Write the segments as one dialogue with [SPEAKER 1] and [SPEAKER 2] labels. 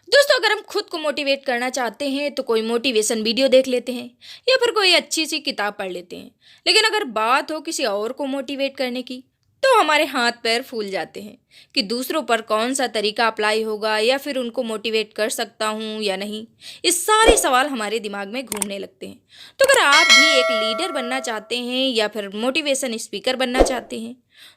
[SPEAKER 1] दोस्तों, अगर हम खुद को मोटिवेट करना चाहते हैं तो कोई मोटिवेशन वीडियो देख लेते हैं या फिर कोई अच्छी सी किताब पढ़ लेते हैं। लेकिन अगर बात हो किसी और को मोटिवेट करने की, तो हमारे हाथ पैर फूल जाते हैं कि दूसरों पर कौन सा तरीका अप्लाई होगा या फिर उनको मोटिवेट कर सकता हूँ या नहीं। ये सारे सवाल हमारे दिमाग में घूमने लगते हैं। तो अगर आप भी एक लीडर बनना चाहते हैं या फिर मोटिवेशन स्पीकर बनना चाहते हैं,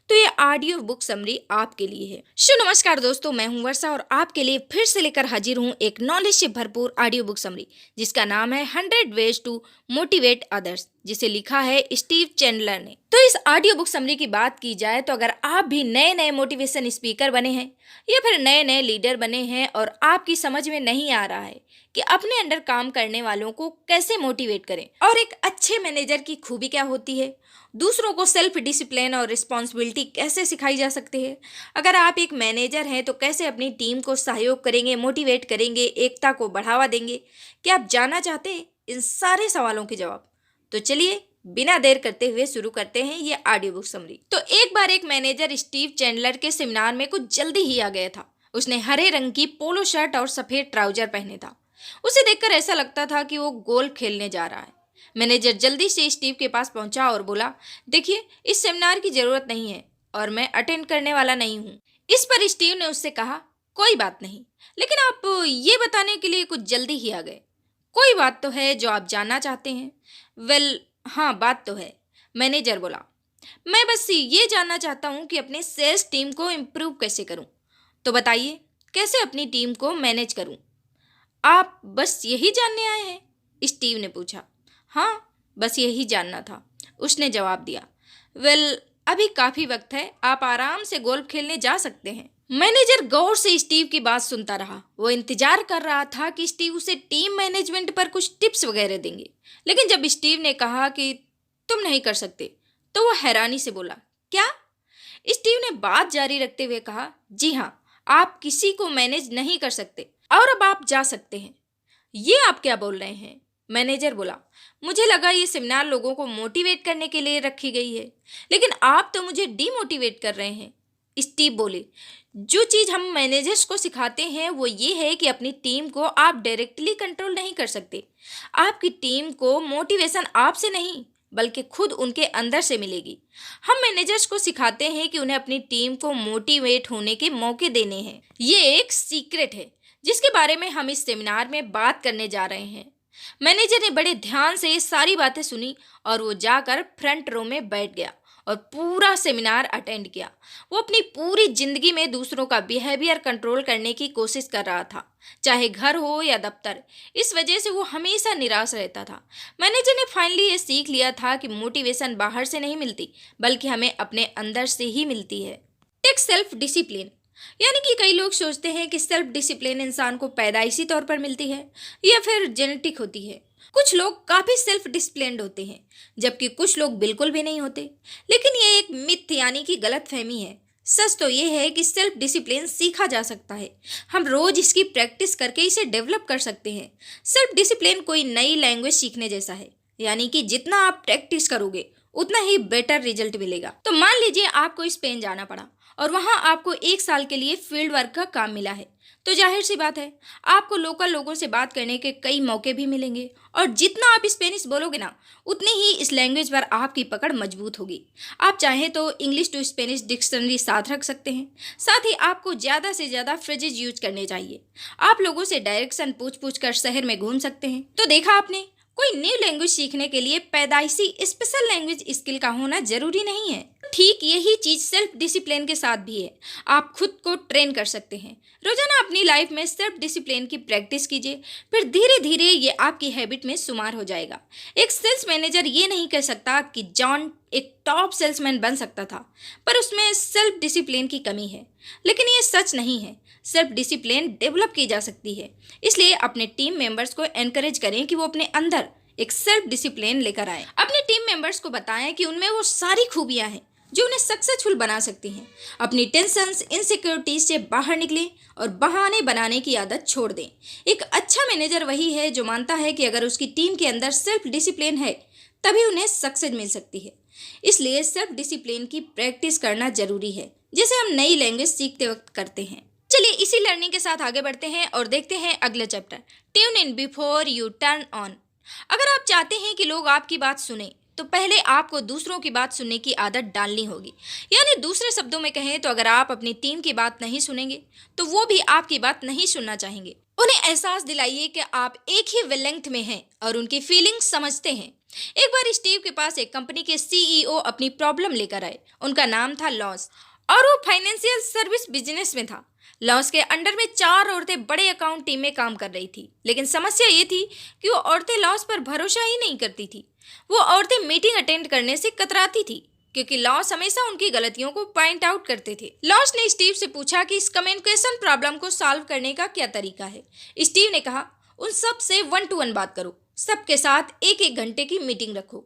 [SPEAKER 1] तो ये ऑडियो बुक समरी आपके लिए है। नमस्कार दोस्तों, मैं हूं वर्षा और आपके लिए फिर से लेकर हाजिर हूं एक नॉलेज से भरपूर ऑडियो बुक समरी, जिसका नाम है 100 वेज टू मोटिवेट अदर्स, जिसे लिखा है स्टीव चैंडलर ने। तो इस ऑडियो बुक समरी की बात की जाए तो अगर आप भी नए नए मोटिवेशन स्पीकर बने हैं या फिर नए नए लीडर बने हैं और आपकी समझ में नहीं आ रहा है कि अपने अंडर काम करने वालों को कैसे मोटिवेट करें और एक अच्छे मैनेजर की खूबी क्या होती है, दूसरों को सेल्फ डिसिप्लिन और रिस्पॉन्सिबिलिटी कैसे सिखाई जा सकती है, अगर आप एक मैनेजर हैं तो कैसे अपनी टीम को सहयोग करेंगे, मोटिवेट करेंगे, एकता को बढ़ावा देंगे, क्या आप जानना चाहते हैं इन सारे सवालों के जवाब? तो चलिए बिना देर करते हुए शुरू करते हैं ये ऑडियो बुक समरी। तो एक बार एक मैनेजर स्टीव चैंडलर के सेमिनार में कुछ जल्दी ही आ गया था। उसने हरे रंग की पोलो शर्ट और सफेद ट्राउजर पहने था। उसे देखकर ऐसा लगता था कि वो गोल्फ खेलने जा रहा है। मैनेजर जल्दी से स्टीव के पास पहुंचा और बोला, देखिए, इस सेमिनार की जरूरत नहीं है और मैं अटेंड करने वाला नहीं हूँ। इस पर स्टीव ने उससे कहा, कोई बात नहीं, लेकिन आप ये बताने के लिए कुछ जल्दी ही आ गए। कोई बात तो है जो आप जानना चाहते हैं? वेल, हाँ, बात तो है, मैनेजर बोला। मैं बस ये जानना चाहता हूँ कि अपने सेल्स टीम को इम्प्रूव कैसे करूँ। तो बताइए, कैसे अपनी टीम को मैनेज करूँ? आप बस यही जानने आए हैं? स्टीव ने पूछा। हाँ, बस यही जानना था, उसने जवाब दिया। वेल, अभी काफ़ी वक्त है, आप आराम से गोल्फ खेलने जा सकते हैं। मैनेजर गौर से स्टीव की बात सुनता रहा। वो इंतजार कर रहा था कि स्टीव उसे टीम मैनेजमेंट पर कुछ टिप्स वगैरह देंगे। लेकिन जब स्टीव ने कहा कि तुम नहीं कर सकते, तो वो हैरानी से बोला, क्या? स्टीव ने बात जारी रखते हुए कहा, जी हाँ, आप किसी को मैनेज नहीं कर सकते और अब आप जा सकते हैं। ये आप क्या बोल रहे हैं? मैनेजर बोला, मुझे लगा ये सेमिनार लोगों को मोटिवेट करने के लिए रखी गई है, लेकिन आप तो मुझे डीमोटिवेट कर रहे हैं। स्टीव बोले, जो चीज़ हम मैनेजर्स को सिखाते हैं वो ये है कि अपनी टीम को आप डायरेक्टली कंट्रोल नहीं कर सकते। आपकी टीम को मोटिवेशन आपसे नहीं बल्कि खुद उनके अंदर से मिलेगी। हम मैनेजर्स को सिखाते हैं कि उन्हें अपनी टीम को मोटिवेट होने के मौके देने हैं। ये एक सीक्रेट है जिसके बारे में हम इस सेमिनार में बात करने जा रहे हैं। मैनेजर ने बड़े ध्यान से ये सारी बातें सुनी और वो जाकर फ्रंट रो में बैठ गया और पूरा सेमिनार अटेंड किया। वो अपनी पूरी जिंदगी में दूसरों का बिहेवियर कंट्रोल करने की कोशिश कर रहा था, चाहे घर हो या दफ्तर। इस वजह से वो हमेशा निराश रहता था। मैनेजर ने फाइनली ये सीख लिया था कि मोटिवेशन बाहर से नहीं मिलती बल्कि हमें अपने अंदर से ही मिलती है। टेक सेल्फ डिसिप्लिन, यानी कि कई लोग सोचते हैं कि सेल्फ डिसिप्लिन इंसान को पैदाइशी तौर पर मिलती है या फिर जेनेटिक होती है। कुछ लोग काफ़ी सेल्फ डिसिप्लिन्ड होते हैं जबकि कुछ लोग बिल्कुल भी नहीं होते। लेकिन ये एक मिथ यानी कि गलत फहमी है। सच तो ये है कि सेल्फ डिसिप्लिन सीखा जा सकता है। हम रोज इसकी प्रैक्टिस करके इसे डेवलप कर सकते हैं। सेल्फ डिसिप्लिन कोई नई लैंग्वेज सीखने जैसा है, यानी कि जितना आप प्रैक्टिस करोगे उतना ही बेटर रिजल्ट मिलेगा। तो मान लीजिए आपको स्पेन जाना पड़ा और वहाँ आपको 1 साल के लिए फील्ड वर्क का काम मिला है, तो जाहिर सी बात है आपको लोकल लोगों से बात करने के कई मौके भी मिलेंगे और जितना आप स्पेनिश बोलोगे ना, उतनी ही इस लैंग्वेज पर आपकी पकड़ मजबूत होगी। आप चाहें तो इंग्लिश टू स्पेनिश डिक्शनरी साथ रख सकते हैं। साथ ही आपको ज़्यादा से ज़्यादा फ्रेजेज यूज करने चाहिए। आप लोगों से डायरेक्शन पूछ पूछ कर शहर में घूम सकते हैं। तो देखा आपने, कोई न्यू लैंग्वेज सीखने के लिए पैदाइशी स्पेशल लैंग्वेज स्किल का होना जरूरी नहीं है। ठीक यही चीज़ सेल्फ डिसिप्लिन के साथ भी है। आप खुद को ट्रेन कर सकते हैं। रोजाना अपनी लाइफ में सेल्फ डिसिप्लिन की प्रैक्टिस कीजिए, फिर धीरे धीरे ये आपकी हैबिट में शुमार हो जाएगा। एक सेल्स मैनेजर ये नहीं कह सकता कि जॉन एक टॉप सेल्समैन बन सकता था, पर उसमें सेल्फ डिसिप्लिन की कमी है। लेकिन ये सच नहीं है। सेल्फ डिसिप्लिन डेवलप की जा सकती है। इसलिए अपने टीम मेंबर्स को एनकरेज करें कि वो अपने अंदर एक सेल्फ डिसिप्लिन लेकर आए। अपने टीम मेंबर्स को बताएं कि उनमें वो सारी खूबियां हैं जो उन्हें सक्सेसफुल बना सकती हैं। अपनी टेंशन्स, इनसिक्योरिटीज से बाहर निकलें और बहाने बनाने की आदत छोड़ दें। एक अच्छा मैनेजर वही है जो मानता है कि अगर उसकी टीम के अंदर सेल्फ डिसिप्लिन है तभी उन्हें सक्सेस मिल सकती है। इसलिए सेल्फ डिसिप्लिन की प्रैक्टिस करना जरूरी है, जैसे हम नई लैंग्वेज सीखते वक्त करते हैं। चलिए इसी लर्निंग के साथ आगे बढ़ते हैं और देखते हैं अगला chapter, tune in before U turn on. अगर आप चाहते हैं कि लोग आपकी बात सुने तो पहले आपको दूसरों की बात सुनने की आदत डालनी होगी। यानी दूसरे शब्दों में कहें तो अगर आप अपनी टीम की बात नहीं सुनेंगे तो वो भी आपकी बात नहीं सुनना चाहेंगे। उन्हें एहसास दिलाइए कि आप एक ही वेवलेंथ में हैं और उनकी फीलिंग्स समझते हैं। एक बार स्टीव के पास एक कंपनी के सीईओ अपनी प्रॉब्लम लेकर आए। उनका नाम था लॉस और वो फाइनेंशियल सर्विस बिजनेस में था। लॉस के अंडर में 4 औरतें बड़े अकाउंट टीम में काम कर रही थी, लेकिन समस्या ये थी कि वो औरतें लॉस पर भरोसा ही नहीं करती थी। वो औरतें मीटिंग अटेंड करने से कतराती थी क्योंकि लॉस हमेशा उनकी गलतियों को पॉइंट आउट करते थे। लॉस ने स्टीव से पूछा कि इस कम्युनिकेशन प्रॉब्लम को सॉल्व करने का क्या तरीका है। स्टीव ने कहा, उन सब से 1 to 1 बात करो, सबके साथ 1-1 घंटे की मीटिंग रखो।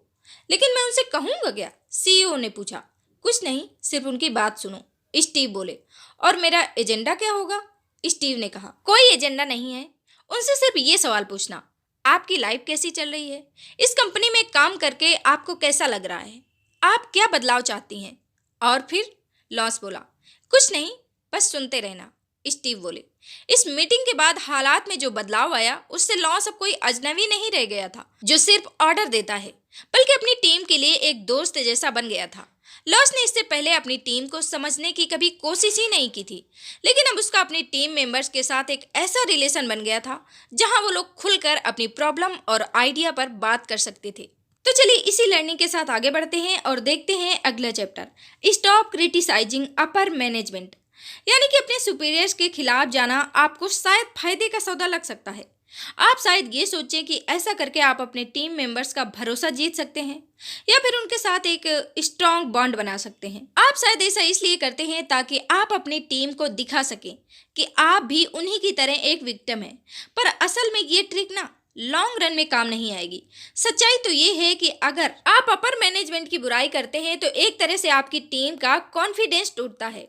[SPEAKER 1] लेकिन मैं उनसे कहूँगा क्या? सीईओ ने पूछा। कुछ नहीं, सिर्फ उनकी बात सुनो, स्टीव बोले। और मेरा एजेंडा क्या होगा? स्टीव ने कहा, कोई एजेंडा नहीं है, उनसे सिर्फ ये सवाल पूछना, आपकी लाइफ कैसी चल रही है? इस कंपनी में काम करके आपको कैसा लग रहा है? आप क्या बदलाव चाहती हैं? और फिर? लॉस बोला, कुछ नहीं, बस सुनते रहना। स्टीव बोले। इस मीटिंग के बाद हालात में जो बदलाव आया उससे लॉस अब कोई अजनबी नहीं रह गया था जो सिर्फ ऑर्डर देता है, बल्कि अपनी टीम के लिए एक दोस्त जैसा बन गया था। लॉस ने इससे पहले अपनी टीम को समझने की कभी कोशिश ही नहीं की थी, लेकिन अब उसका अपनी टीम मेंबर्स के साथ एक ऐसा रिलेशन बन गया था जहां वो लोग खुलकर अपनी प्रॉब्लम और आइडिया पर बात कर सकते थे। तो चलिए इसी लर्निंग के साथ आगे बढ़ते हैं और देखते हैं अगला chapter, stop criticising upper management. यानी कि अपने सुपीरियर्स के खिलाफ जाना आपको शायद फायदे का सौदा लग सकता है। आप शायद ये सोचें कि ऐसा करके आप अपने टीम मेंबर्स का भरोसा जीत सकते हैं या फिर उनके साथ एक स्ट्रॉन्ग बॉन्ड बना सकते हैं। आप शायद ऐसा इसलिए करते हैं ताकि आप अपनी टीम को दिखा सकें कि आप भी उन्हीं की तरह एक विक्टिम हैं। पर असल में ये ट्रिक ना लॉन्ग रन में काम नहीं आएगी। सच्चाई तो ये है कि अगर आप अपर मैनेजमेंट की बुराई करते हैं तो एक तरह से आपकी टीम का कॉन्फिडेंस टूटता है।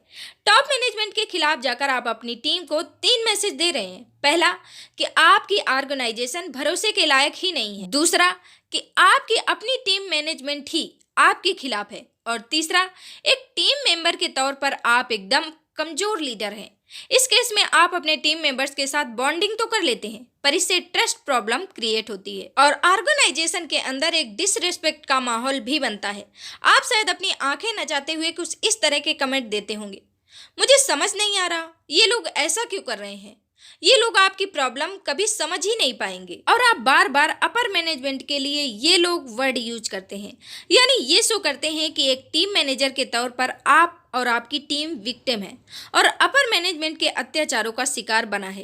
[SPEAKER 1] टॉप मैनेजमेंट के खिलाफ जाकर आप अपनी टीम को 3 मैसेज दे रहे हैं। पहला, कि आपकी ऑर्गेनाइजेशन भरोसे के लायक ही नहीं है। दूसरा, कि आपकी अपनी टीम मैनेजमेंट ही आपके खिलाफ है। और तीसरा, एक टीम मेंबर के तौर पर आप एकदम कमजोर लीडर हैं। इस केस में आप अपने टीम मेंबर्स के साथ बॉन्डिंग तो कर लेते हैं, पर इससे ट्रस्ट प्रॉब्लम क्रिएट होती है और ऑर्गेनाइजेशन के अंदर एक डिसरिस्पेक्ट का माहौल भी बनता है। आप शायद अपनी आंखें नचाते हुए कुछ इस तरह के कमेंट देते होंगे, मुझे समझ नहीं आ रहा ये लोग ऐसा क्यों कर रहे हैं, ये लोग आपकी प्रॉब्लम कभी समझ ही नहीं पाएंगे। और आप बार बार अपर मैनेजमेंट के लिए ये लोग वर्ड यूज करते हैं, यानी ये शो करते हैं कि एक टीम मैनेजर के तौर पर आप और आपकी टीम विक्टिम है और अपर मैनेजमेंट के अत्याचारों का शिकार बना है।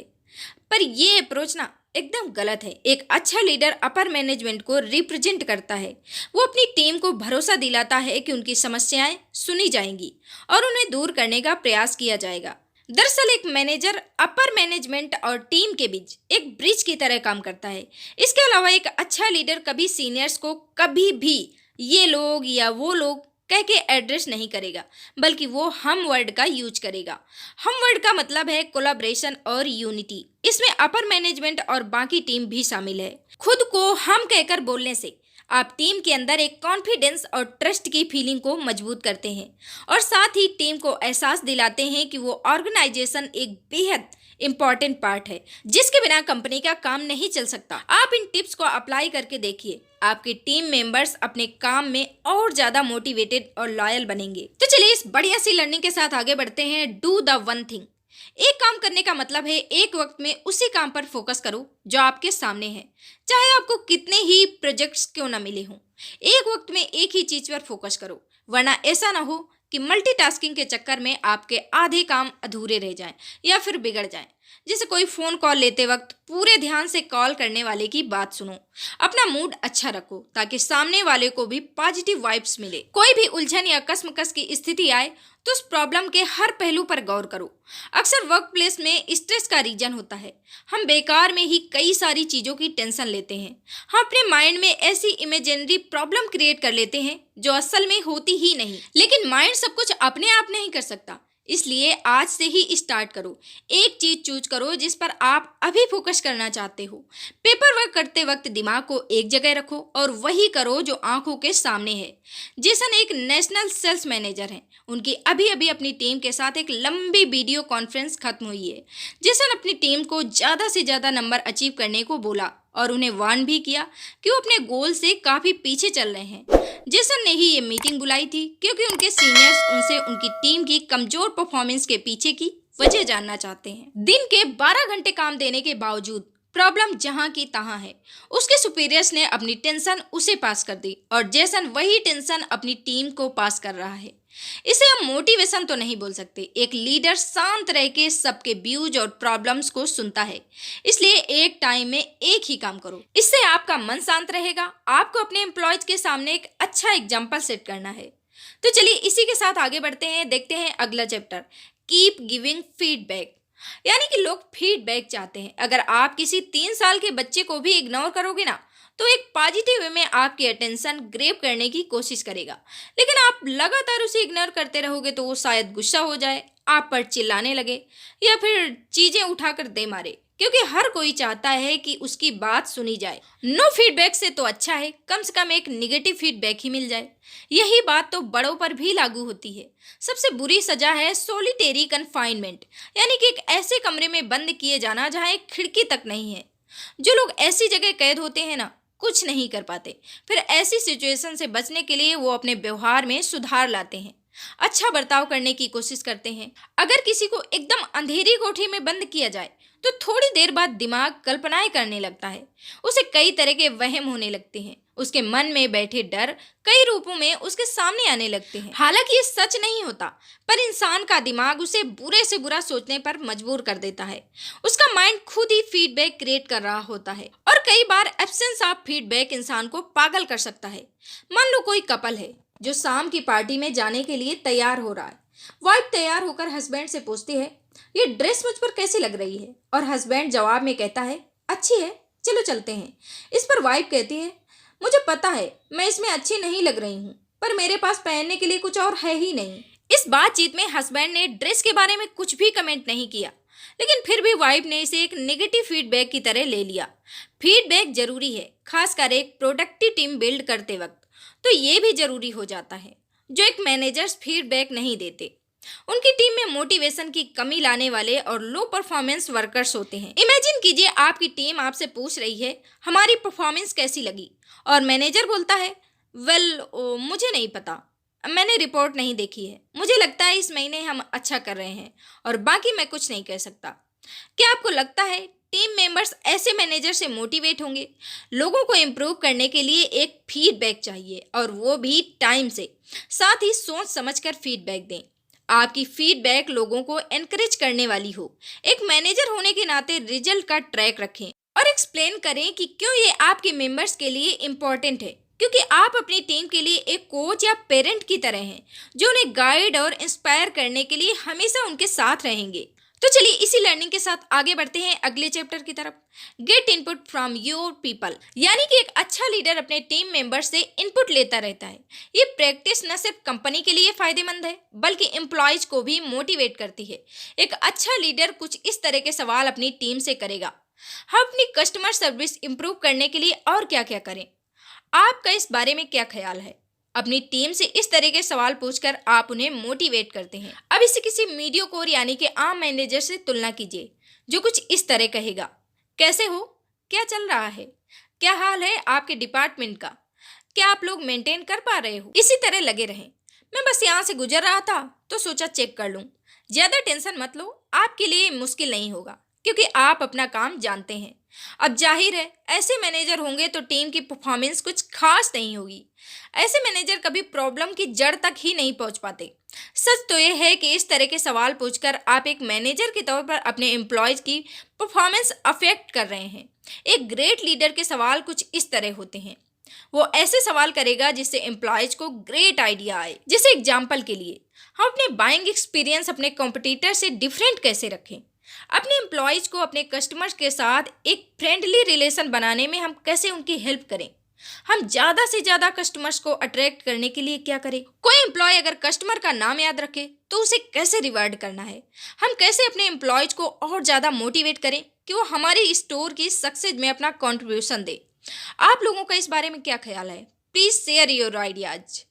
[SPEAKER 1] पर ये अप्रोच ना एकदम गलत है। एक अच्छा लीडर अपर मैनेजमेंट को रिप्रेजेंट करता है। वो अपनी टीम को भरोसा दिलाता है कि उनकी समस्याएं सुनी जाएंगी और उन्हें दूर करने का प्रयास किया जाएगा। दरअसल एक मैनेजर अपर मैनेजमेंट और टीम के बीच एक ब्रिज की तरह काम करता है। इसके अलावा एक अच्छा लीडर कभी सीनियर्स को कभी भी ये लोग या वो लोग कह के एड्रेस नहीं करेगा, बल्कि वो हम वर्ड का यूज करेगा। हम वर्ड का मतलब है कोलैबोरेशन और यूनिटी। इसमें अपर मैनेजमेंट और बाकी टीम भी शामिल है। खुद को हम कहकर बोलने से आप टीम के अंदर एक कॉन्फिडेंस और ट्रस्ट की फीलिंग को मजबूत करते हैं और साथ ही टीम को एहसास दिलाते हैं कि वो ऑर्गेनाइजेशन एक बेहद इम्पॉर्टेंट पार्ट है जिसके बिना कंपनी का काम नहीं चल सकता। आप इन टिप्स को अप्लाई करके देखिए, आपके टीम मेंबर्स अपने काम में और ज़्यादा मोटिवेटेड और लॉयल बनेंगे। तो चलिए इस बढ़िया सी लर्निंग के साथ आगे बढ़ते हैं। Do the one thing. एक काम करने का मतलब है एक वक्त में उसी काम पर फोकस करो जो आपके सामने है, चाहे आपको कितने ही प्रोजेक्ट्स क्यों ना मिले हों। एक वक्त में एक ही चीज पर फोकस करो, वरना ऐसा ना हो कि मल्टीटास्किंग के चक्कर में आपके आधे काम अधूरे रह जाएं या फिर बिगड़ जाएं। जैसे कोई फ़ोन कॉल लेते वक्त पूरे ध्यान से कॉल करने वाले की बात सुनो। अपना मूड अच्छा रखो ताकि सामने वाले को भी पॉजिटिव वाइब्स मिले। कोई भी उलझन या कसमकस की स्थिति आए तो उस प्रॉब्लम के हर पहलू पर गौर करो। अक्सर वर्क प्लेस में स्ट्रेस का रीजन होता है। हम बेकार में ही कई सारी चीज़ों की टेंशन लेते हैं। हम अपने माइंड में ऐसी इमेजिनरी प्रॉब्लम क्रिएट कर लेते हैं जो असल में होती ही नहीं। लेकिन माइंड सब कुछ अपने आप नहीं कर सकता, इसलिए आज से ही स्टार्ट करो। एक चीज चूज करो जिस पर आप अभी फोकस करना चाहते हो। पेपर वर्क करते वक्त दिमाग को एक जगह रखो और वही करो जो आंखों के सामने है। जेसन एक नेशनल सेल्स मैनेजर हैं। उनकी अभी अभी अपनी टीम के साथ एक लंबी वीडियो कॉन्फ्रेंस खत्म हुई है। जेसन अपनी टीम को ज़्यादा से ज़्यादा नंबर अचीव करने को बोला और उन्हें वार्न भी किया कि वो अपने गोल से काफ़ी पीछे चल रहे हैं। जेसन ने ही ये मीटिंग बुलाई थी क्योंकि उनके सीनियर्स उनसे उनकी टीम की कमजोर परफॉर्मेंस के पीछे की वजह जानना चाहते हैं। दिन के 12 घंटे काम देने के बावजूद प्रॉब्लम जहां की तहां है। उसके सुपीरियर्स ने अपनी टेंशन उसे पास कर दी और जेसन वही टेंशन अपनी टीम को पास कर रहा है। इसे हम मोटिवेशन तो नहीं बोल सकते। एक लीडर शांत रह के सबके व्यूज और प्रॉब्लम्स को सुनता है। इसलिए एक टाइम में एक ही काम करो। इससे आपका मन शांत रहेगा। आपको अपने एम्प्लॉयज के सामने एक अच्छा एग्जाम्पल सेट करना है। तो चलिए इसी के साथ आगे बढ़ते हैं। देखते हैं अगला चैप्टर, कीप गिविंग फीडबैक। यानी कि लोग फीडबैक चाहते हैं। अगर आप किसी 3 साल के बच्चे को भी इग्नोर करोगे ना, तो एक पॉजिटिव वे में आपकी अटेंशन ग्रैब करने की कोशिश करेगा। लेकिन आप लगातार उसे इग्नोर करते रहोगे तो वो शायद गुस्सा हो जाए, आप पर चिल्लाने लगे या फिर चीजें उठाकर दे मारे, क्योंकि हर कोई चाहता है कि उसकी बात सुनी जाए। नो फीडबैक से तो अच्छा है कम से कम एक निगेटिव फीडबैक ही मिल जाए। यही बात तो बड़ों पर भी लागू होती है। सबसे बुरी सजा है सोलिटेरी कन्फाइनमेंट, यानी कि एक ऐसे कमरे में बंद किए जाना जहाँ एक खिड़की तक नहीं है। जो लोग ऐसी जगह कैद होते हैं ना, कुछ नहीं कर पाते। फिर ऐसी सिचुएशन से बचने के लिए वो अपने व्यवहार में सुधार लाते हैं, अच्छा बर्ताव करने की कोशिश करते हैं। अगर किसी को एकदम अंधेरी कोठरी में बंद किया जाए तो थोड़ी देर बाद दिमाग कल्पनाएं करने लगता है। उसे कई तरह के वहम होने लगते हैं। उसके मन में बैठे डर कई रूपों में उसके सामने आने लगते हैं। हालांकि ये सच नहीं होता, पर इंसान का दिमाग उसे बुरे से बुरा सोचने पर मजबूर कर देता है। उसका माइंड खुद ही फीडबैक क्रिएट कर रहा होता है और कई बार एब्सेंस ऑफ फीडबैक इंसान को पागल कर सकता है। मान लो कोई कपल है जो शाम की पार्टी में जाने के लिए तैयार हो रहा है। वाइफ तैयार होकर हस्बैंड से पूछती है, ये ड्रेस मुझ पर कैसी लग रही है? और हस्बैंड जवाब में कहता है, अच्छी है, चलो चलते हैं। इस पर वाइफ कहती है, मुझे पता है मैं इसमें अच्छी नहीं लग रही हूँ, पर मेरे पास पहनने के लिए कुछ और है ही नहीं। इस बातचीत में हस्बैंड ने ड्रेस के बारे में कुछ भी कमेंट नहीं किया, लेकिन फिर भी वाइफ ने इसे एक नेगेटिव फीडबैक की तरह ले लिया। फीडबैक जरूरी है, खासकर एक प्रोडक्टिव टीम बिल्ड करते वक्त तो ये भी जरूरी हो जाता है। जो एक मैनेजर्स फीडबैक नहीं देते, उनकी टीम में मोटिवेशन की कमी लाने वाले और लो परफॉर्मेंस वर्कर्स होते हैं। इमेजिन कीजिए आपकी टीम आपसे पूछ रही है, हमारी परफॉर्मेंस कैसी लगी? और मैनेजर बोलता है, मुझे नहीं पता, मैंने रिपोर्ट नहीं देखी है, मुझे लगता है इस महीने हम अच्छा कर रहे हैं और बाकी मैं कुछ नहीं कह सकता। क्या आपको लगता है टीम मेंबर्स ऐसे मैनेजर से मोटिवेट होंगे? लोगों को इम्प्रूव करने के लिए एक फीडबैक चाहिए और वो भी टाइम से। साथ ही सोच समझकर फीडबैक दें। आपकी फीडबैक लोगों को एनकरेज करने वाली हो। एक मैनेजर होने के नाते रिजल्ट का ट्रैक रखें और एक्सप्लेन करें कि क्यों ये आपके मेंबर्स के लिए इम्पोर्टेंट है, क्योंकि आप अपनी टीम के लिए एक कोच या पेरेंट की तरह हैं जो उन्हें गाइड और इंस्पायर करने के लिए हमेशा उनके साथ रहेंगे। तो चलिए इसी लर्निंग के साथ आगे बढ़ते हैं अगले चैप्टर की तरफ। Get input from your people, यानी कि एक अच्छा लीडर अपने टीम मेंबर से इनपुट लेता रहता है। ये प्रैक्टिस न सिर्फ कंपनी के लिए फायदेमंद है बल्कि एम्प्लॉयज को भी मोटिवेट करती है। एक अच्छा लीडर कुछ इस तरह के सवाल अपनी टीम से करेगा, हम अपनी कस्टमर सर्विस इंप्रूव करने के लिए और क्या क्या करें? आपका इस बारे में क्या ख्याल है? अपनी टीम से इस तरह के सवाल पूछकर आप उन्हें मोटिवेट करते हैं। अब इसे किसी मीडियोकोर यानी कि आम मैनेजर से तुलना कीजिए जो कुछ इस तरह कहेगा, कैसे हो, क्या चल रहा है, क्या हाल है आपके डिपार्टमेंट का, क्या आप लोग मेंटेन कर पा रहे हो? इसी तरह लगे रहें। मैं बस यहाँ से गुजर रहा था तो सोचा चेक कर लूँ। ज़्यादा टेंशन मत लो, आपके लिए मुश्किल नहीं होगा क्योंकि आप अपना काम जानते हैं। अब जाहिर है ऐसे मैनेजर होंगे तो टीम की परफॉर्मेंस कुछ खास नहीं होगी। ऐसे मैनेजर कभी प्रॉब्लम की जड़ तक ही नहीं पहुंच पाते। सच तो यह है कि इस तरह के सवाल पूछकर आप एक मैनेजर के तौर पर अपने एम्प्लॉयज की परफॉर्मेंस अफेक्ट कर रहे हैं। एक ग्रेट लीडर के सवाल कुछ इस तरह होते हैं। वो ऐसे सवाल करेगा जिससे एम्प्लॉयज को ग्रेट आइडिया आए। जैसे एग्जाम्पल के लिए, हम अपने बाइंग एक्सपीरियंस अपने कॉम्पिटिटर से डिफरेंट कैसे रखें? अपने एम्प्लॉयज को अपने कस्टमर्स के साथ एक फ्रेंडली रिलेशन बनाने में हम कैसे उनकी हेल्प करें? हम ज़्यादा से ज़्यादा कस्टमर्स को अट्रैक्ट करने के लिए क्या करें? कोई एम्प्लॉय अगर कस्टमर का नाम याद रखे तो उसे कैसे रिवार्ड करना है, हम कैसे अपने एम्प्लॉयज को और ज़्यादा मोटिवेट करें कि वो हमारी स्टोर की सक्सेस में अपना कंट्रीब्यूशन दे। आप लोगों का इस बारे में क्या ख्याल है? Please share your ideas.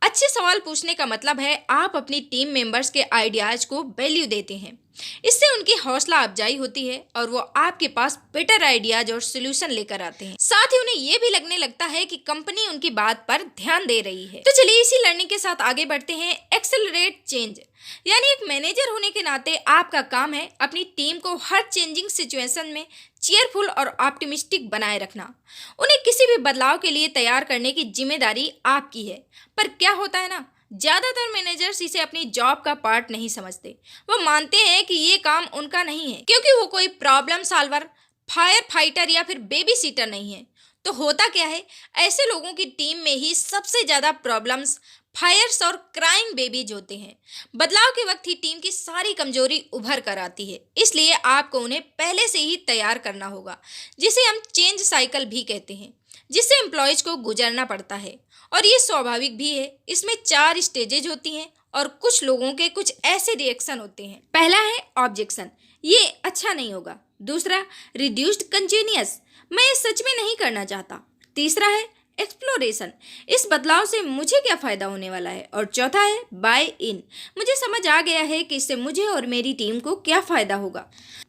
[SPEAKER 1] अच्छे सवाल पूछने का मतलब है आप अपनी टीम मेंबर्स के आइडियाज को वैल्यू देते हैं। इससे उनकी हौसला अफजाई होती है और वो आपके पास बेटर आइडियाज और सोल्यूशन लेकर आते हैं। साथ ही उन्हें ये भी लगने लगता है कि कंपनी उनकी बात पर ध्यान दे रही है। तो चलिए इसी लर्निंग के साथ आगे बढ़ते हैं। एक्सेलरेट चेंज, यानी एक मैनेजर होने के नाते आपका काम है अपनी टीम को हर चेंजिंग सिचुएशन में चीयरफुल और ऑप्टिमिस्टिक बनाए रखना। उन्हें किसी भी बदलाव के लिए तैयार करने की जिम्मेदारी आपकी है। पर क्या होता है ना, ज्यादातर मैनेजर्स इसे अपनी जॉब का पार्ट नहीं समझते। वो मानते हैं कि ये काम उनका नहीं है क्योंकि वो कोई प्रॉब्लम सॉल्वर, फायर फाइटर या फिर बेबी सीटर नहीं है। तो होता क्या है, ऐसे लोगों की टीम में ही सबसे ज्यादा प्रॉब्लम्स, फायर्स और क्राइम बेबीज होते हैं। बदलाव के वक्त ही टीम की सारी कमजोरी उभर कर आती है, इसलिए आपको उन्हें पहले से ही तैयार करना होगा, जिसे हम चेंज साइकिल भी कहते हैं, जिससे एम्प्लॉयज को गुजरना पड़ता है। और ये स्वाभाविक भी है। इसमें 4 स्टेजेज होती हैं और कुछ लोगों के कुछ ऐसे रिएक्शन होते हैं। पहला है ऑब्जेक्शन, ये अच्छा नहीं होगा। दूसरा, रिड्यूस्ड कंटिन्यूअस, मैं ये सच में नहीं करना चाहता। तीसरा है एक्सप्लोरेशन, इस बदलाव से मुझे क्या फ़ायदा होने वाला है। और चौथा है बाय इन, मुझे समझ आ गया है कि इससे मुझे और मेरी टीम को क्या फ़ायदा होगा।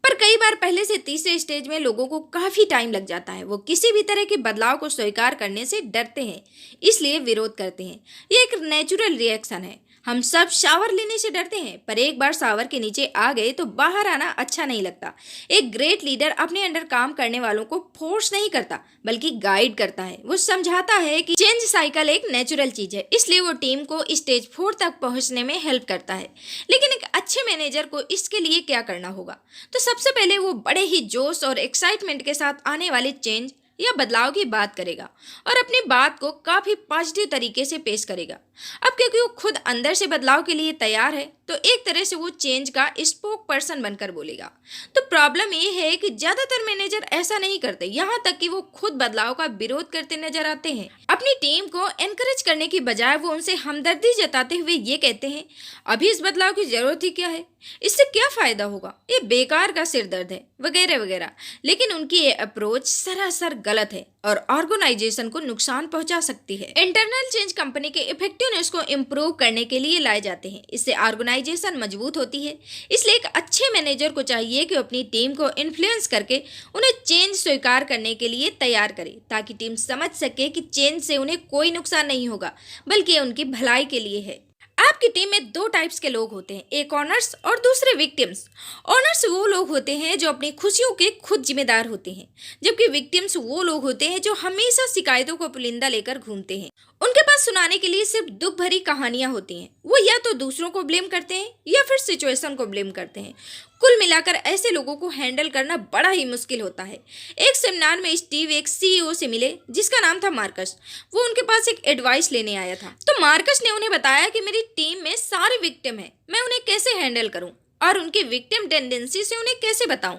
[SPEAKER 1] पर कई बार पहले से तीसरे स्टेज में लोगों को काफ़ी टाइम लग जाता है। वो किसी भी तरह के बदलाव को स्वीकार करने से डरते हैं, इसलिए विरोध करते हैं। ये एक नेचुरल रिएक्शन है। हम सब शावर लेने से डरते हैं, पर एक बार शावर के नीचे आ गए तो बाहर आना अच्छा नहीं लगता। एक ग्रेट लीडर अपने अंडर काम करने वालों को फोर्स नहीं करता, बल्कि गाइड करता है। वो समझाता है कि चेंज साइकिल एक नेचुरल चीज है, इसलिए वो टीम को स्टेज 4 तक पहुंचने में हेल्प करता है। लेकिन एक अच्छे मैनेजर को इसके लिए क्या करना होगा? तो सबसे पहले वो बड़े ही जोश और एक्साइटमेंट के साथ आने वाले चेंज या बदलाव की बात करेगा और अपनी बात को काफी पॉजिटिव तरीके से पेश करेगा। अब क्योंकि वो खुद अंदर से बदलाव के लिए तैयार है, तो एक तरह से वो चेंज का स्पोक पर्सन बनकर बोलेगा। तो प्रॉब्लम ये है कि ज्यादातर मैनेजर ऐसा नहीं करते, यहाँ तक कि वो खुद बदलाव का विरोध करते नजर आते हैं। अपनी टीम को एनकरेज करने की बजाय वो उनसे हमदर्दी जताते हुए ये कहते हैं, अभी इस बदलाव की जरूरत ही क्या है, इससे क्या फायदा होगा, ये बेकार का सिरदर्द है, वगैरह वगैरह। लेकिन उनकी ये अप्रोच सरासर गलत है और ऑर्गेनाइजेशन को नुकसान पहुंचा सकती है। इंटरनल चेंज कंपनी के इफेक्टिवनेस को इम्प्रूव करने के लिए लाए जाते हैं। इससे ऑर्गेनाइजेशन मजबूत होती है। इसलिए एक अच्छे मैनेजर को चाहिए कि अपनी टीम को इन्फ्लुएंस करके उन्हें चेंज स्वीकार करने के लिए तैयार करे, ताकि टीम समझ सके कि चेंज से उन्हें कोई नुकसान नहीं होगा, बल्कि उनकी भलाई के लिए है। आपकी टीम में 2 टाइप्स के लोग होते हैं, एक ऑनर्स और दूसरे विक्टिम्स। ऑनर्स वो लोग होते हैं जो अपनी खुशियों के खुद जिम्मेदार होते हैं, जबकि विक्टिम्स वो लोग होते हैं जो हमेशा शिकायतों को पुलिंदा लेकर घूमते हैं। उनके पास सुनाने के लिए सिर्फ दुख भरी कहानियां होती हैं। वो या तो दूसरों को ब्लेम करते हैं या फिर सिचुएशन को ब्लेम करते हैं। कुल मिलाकर ऐसे लोगों को हैंडल करना बड़ा ही मुश्किल होता है। एक सेमिनार में स्टीव एक सीईओ से मिले जिसका नाम था मार्कस। वो उनके पास एक एडवाइस लेने आया था। तो मार्कस ने उन्हें बताया कि मेरी टीम में सारे विक्टिम हैं, मैं उन्हें कैसे हैंडल करूं और उनकी विक्टिम टेंडेंसी से उन्हें कैसे बताऊं।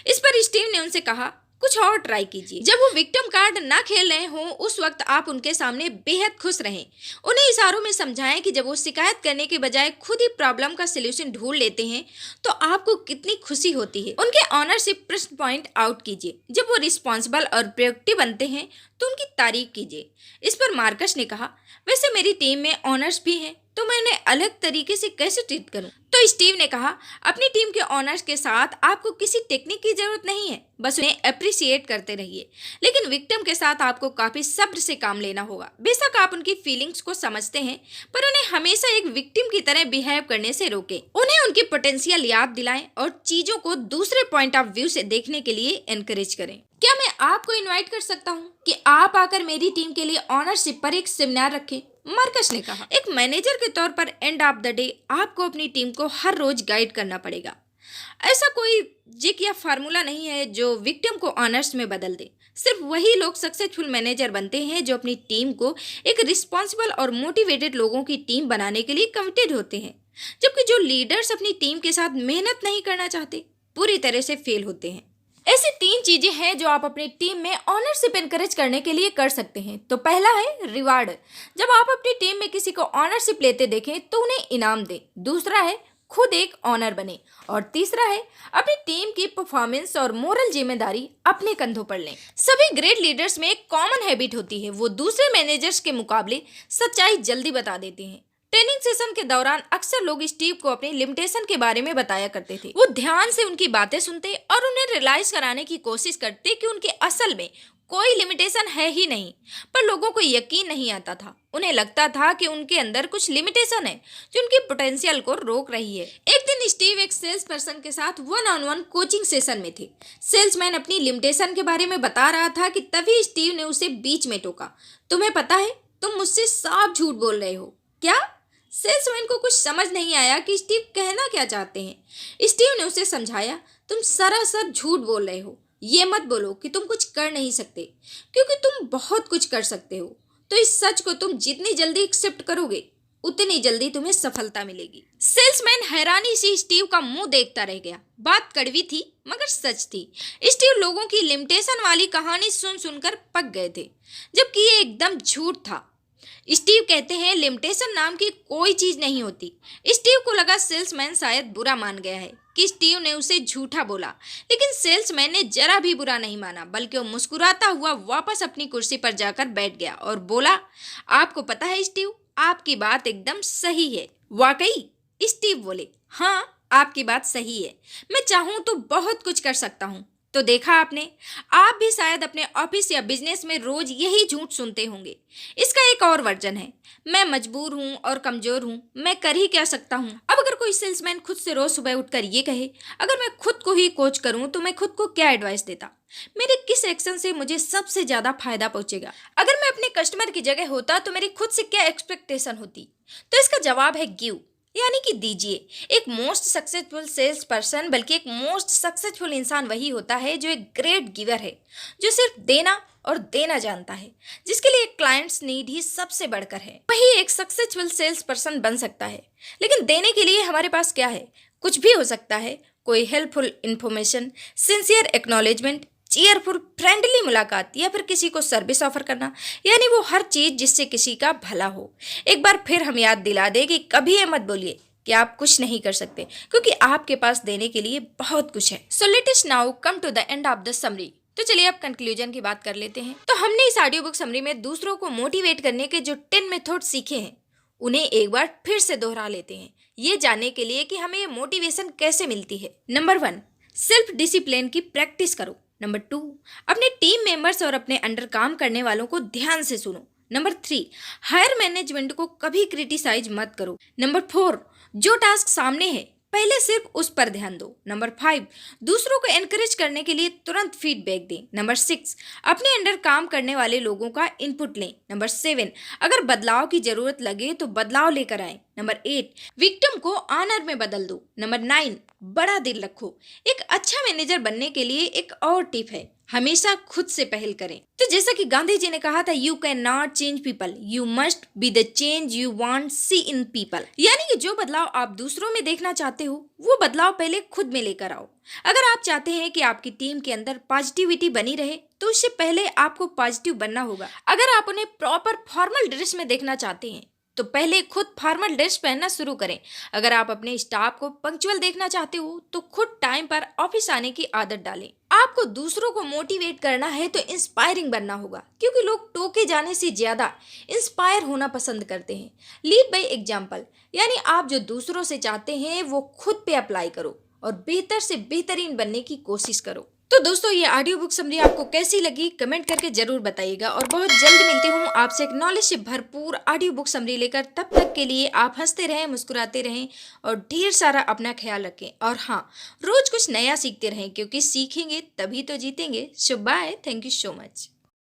[SPEAKER 1] इस पर स्टीव ने उनसे कहा, कुछ और ट्राई कीजिए। जब वो विक्टिम कार्ड ना खेल रहे हों, उस वक्त आप उनके सामने बेहद खुश रहें। उन्हें इशारों में समझाएं कि जब वो शिकायत करने के बजाय खुद ही प्रॉब्लम का सलूशन ढूंढ लेते हैं, तो आपको कितनी खुशी होती है। उनके ऑनरशिप प्रश्न पॉइंट आउट कीजिए। जब वो रिस्पॉन्सिबल और प्रोएक्टिव बनते हैं, तो उनकी तारीफ कीजिए। इस पर मार्कस ने कहा, वैसे मेरी टीम में ऑनर्स भी हैं, तो मैं उन्हें अलग तरीके से कैसे ट्रीट करूं? तो स्टीव ने कहा, अपनी टीम के ऑनर्स के साथ आपको किसी टेक्निक की जरूरत नहीं है, बस उन्हें अप्रिशिएट करते रहिए। लेकिन विक्टिम के साथ आपको काफी सब्र से काम लेना होगा। बेशक आप उनकी फीलिंग्स को समझते हैं, पर उन्हें हमेशा एक विक्टिम की तरह बिहेव करने से रोकें। उन्हें उनकी पोटेंशियल याद दिलाएं और चीजों को दूसरे पॉइंट ऑफ व्यू से देखने के लिए एनकरेज करें। क्या मैं आपको इनवाइट कर सकता हूँ कि आप आकर मेरी टीम के लिए ऑनरशिप पर एक सेमिनार रखें? मार्कस ने कहा, एक मैनेजर के तौर पर एंड ऑफ द डे आपको अपनी टीम को हर रोज गाइड करना पड़ेगा। ऐसा कोई जिक या फार्मूला नहीं है जो विक्टिम को ऑनर्स में बदल दे। सिर्फ वही लोग सक्सेसफुल मैनेजर बनते हैं जो अपनी टीम को एक रिस्पॉन्सिबल और मोटिवेटेड लोगों की टीम बनाने के लिए कमिटेड होते हैं। जबकि जो लीडर्स अपनी टीम के साथ मेहनत नहीं करना चाहते, पूरी तरह से फेल होते हैं। ऐसी 3 चीजें हैं जो आप अपनी टीम में ऑनरशिप एनकरेज करने के लिए कर सकते हैं। तो पहला है रिवार्ड। जब आप अपनी टीम में किसी को ऑनरशिप लेते देखें तो उन्हें इनाम दें। दूसरा है खुद एक ऑनर बने। और तीसरा है अपनी टीम की परफॉर्मेंस और मोरल जिम्मेदारी अपने कंधों पर लें। सभी ग्रेट लीडर्स में एक कॉमन हैबिट होती है, वो दूसरे मैनेजर्स के मुकाबले सच्चाई जल्दी बता देते हैं। ट्रेनिंग सेशन के दौरान अक्सर लोग स्टीव को अपने लिमिटेशन के बारे में बताया करते थे। वो ध्यान से उनकी बातें सुनते और उन्हें रियलाइज कराने की कोशिश करते कि उनके असल में कोई लिमिटेशन है ही नहीं। पर लोगों को यकीन नहीं आता था। उन्हें लगता था कि उनके अंदर कुछ लिमिटेशन है जो उनकी पोटेंशियल को रोक रही है। एक दिन स्टीव एक सेल्स पर्सन के साथ one on one coaching session में थे। सेल्समैन अपनी लिमिटेशन के बारे में बता रहा था कि तभी स्टीव ने उसे बीच में टोका। तुम्हें पता है, तुम मुझसे साफ झूठ बोल रहे हो। क्या? सेल्समैन को कुछ समझ नहीं आया कि स्टीव कहना क्या चाहते हैं। स्टीव ने उसे समझाया, तुम सरासर झूठ बोल रहे हो। ये मत बोलो कि तुम कुछ कर नहीं सकते, क्योंकि तुम बहुत कुछ कर सकते हो। तो इस सच को तुम जितनी जल्दी एक्सेप्ट करोगे उतनी जल्दी तुम्हें सफलता मिलेगी। सेल्समैन हैरानी से स्टीव का मुंह देखता रह गया। बात कड़वी थी मगर सच थी। स्टीव लोगों की लिमिटेशन वाली कहानी सुन सुनकर पक गए थे, जबकि ये एकदम झूठ था। स्टीव कहते हैं लिमिटेशन नाम की कोई चीज नहीं होती। स्टीव को लगा सेल्समैन शायद बुरा मान गया है कि स्टीव ने उसे झूठा बोला, लेकिन सेल्समैन ने जरा भी बुरा नहीं माना, बल्कि वो मुस्कुराता हुआ वापस अपनी कुर्सी पर जाकर बैठ गया और बोला, आपको पता है स्टीव, आपकी बात एकदम सही है। वाकई? स्टीव बोले, हाँ, आपकी बात सही है। मैं चाहूं तो बहुत कुछ कर सकता हूँ। तो देखा आपने, आप भी शायद अपने ऑफिस या बिजनेस में रोज यही झूठ सुनते होंगे। इसका एक और वर्जन है, मैं मजबूर हूँ और कमजोर हूँ, मैं कर ही क्या सकता हूँ। अब अगर कोई सेल्समैन खुद से रोज सुबह उठकर ये कहे, अगर मैं खुद को ही कोच करूँ तो मैं खुद को क्या एडवाइस देता, मेरे किस एक्शन से मुझे सबसे ज्यादा फायदा पहुंचेगा, अगर मैं अपने कस्टमर की जगह होता तो मेरी खुद से क्या एक्सपेक्टेशन होती। तो इसका जवाब है गिव, यानी कि दीजिए। एक मोस्ट सक्सेसफुल सेल्स पर्सन, बल्कि एक मोस्ट सक्सेसफुल इंसान वही होता है जो एक ग्रेट गिवर है, जो सिर्फ देना और देना जानता है, जिसके लिए क्लाइंट्स नीड ही सबसे बढ़कर है। वही एक सक्सेसफुल सेल्स पर्सन बन सकता है। लेकिन देने के लिए हमारे पास क्या है? कुछ भी हो सकता है। कोई helpful information, sincere acknowledgement, cheerful friendly मुलाकात, या फिर किसी को सर्विस ऑफर करना, यानी वो हर चीज जिससे किसी का भला हो। एक बार फिर हम याद दिला दें कि कभी ये मत बोलिए कि आप कुछ नहीं कर सकते, क्योंकि आपके पास देने के लिए बहुत कुछ है। So let us now come to the end of the summary. तो चलिए अब कंक्लूजन की बात कर लेते हैं। तो हमने इस ऑडियो बुक समरी में दूसरों को मोटिवेट करने के जो 10 मेथड सीखे हैं, उन्हें एक बार फिर से दोहरा लेते हैं, ये जानने के लिए कि हमें ये मोटिवेशन कैसे मिलती है। नंबर 1, सेल्फ डिसिप्लिन की प्रैक्टिस करो। नंबर 2, अपने टीम मेंबर्स और अपने अंडर काम करने वालों को ध्यान से सुनो। नंबर 3, हायर मैनेजमेंट को कभी क्रिटिसाइज मत करो। नंबर 4, जो टास्क सामने है पहले सिर्फ उस पर ध्यान दो। नंबर 5, दूसरों को एनकरेज करने के लिए तुरंत फीडबैक दें। नंबर 6, अपने अंडर काम करने वाले लोगों का इनपुट लें। नंबर 7, अगर बदलाव की जरूरत लगे तो बदलाव लेकर आए। नंबर 8, विक्टिम को ऑनर में बदल दो। नंबर 9, बड़ा दिल रखो। एक अच्छा मैनेजर बनने के लिए एक और टिप है, हमेशा खुद से पहल करें। तो जैसा कि गांधी जी ने कहा था, you can not change people, you must be the change you want see in people. यानी कि जो बदलाव आप दूसरों में देखना चाहते हो, वो बदलाव पहले खुद में लेकर आओ। अगर आप चाहते हैं कि आपकी टीम के अंदर पॉजिटिविटी बनी रहे, तो उससे पहले आपको पॉजिटिव बनना होगा। अगर आप उन्हें प्रॉपर फॉर्मल ड्रेस में देखना चाहते हैं, तो पहले खुद फॉर्मल ड्रेस पहनना शुरू करें। अगर आप अपने स्टाफ को पंक्चुअल देखना चाहते हो, तो खुद टाइम पर ऑफिस आने की आदत डालें। आपको दूसरों को मोटिवेट करना है तो इंस्पायरिंग बनना होगा, क्योंकि लोग टोके जाने से ज्यादा इंस्पायर होना पसंद करते हैं। लीड बाय एग्जाम्पल, यानी आप जो दूसरों से चाहते हैं वो खुद पे अप्लाई करो और बेहतर से बेहतरीन बनने की कोशिश करो। तो दोस्तों, ये ऑडियो बुक समरी आपको कैसी लगी कमेंट करके जरूर बताइएगा, और बहुत जल्द मिलती हूँ आपसे एक नॉलेज से भरपूर ऑडियो बुक समरी लेकर। तब तक के लिए आप हंसते रहें, मुस्कुराते रहें और ढेर सारा अपना ख्याल रखें। और हाँ, रोज कुछ नया सीखते रहें, क्योंकि सीखेंगे तभी तो जीतेंगे। So bye, thank you so much.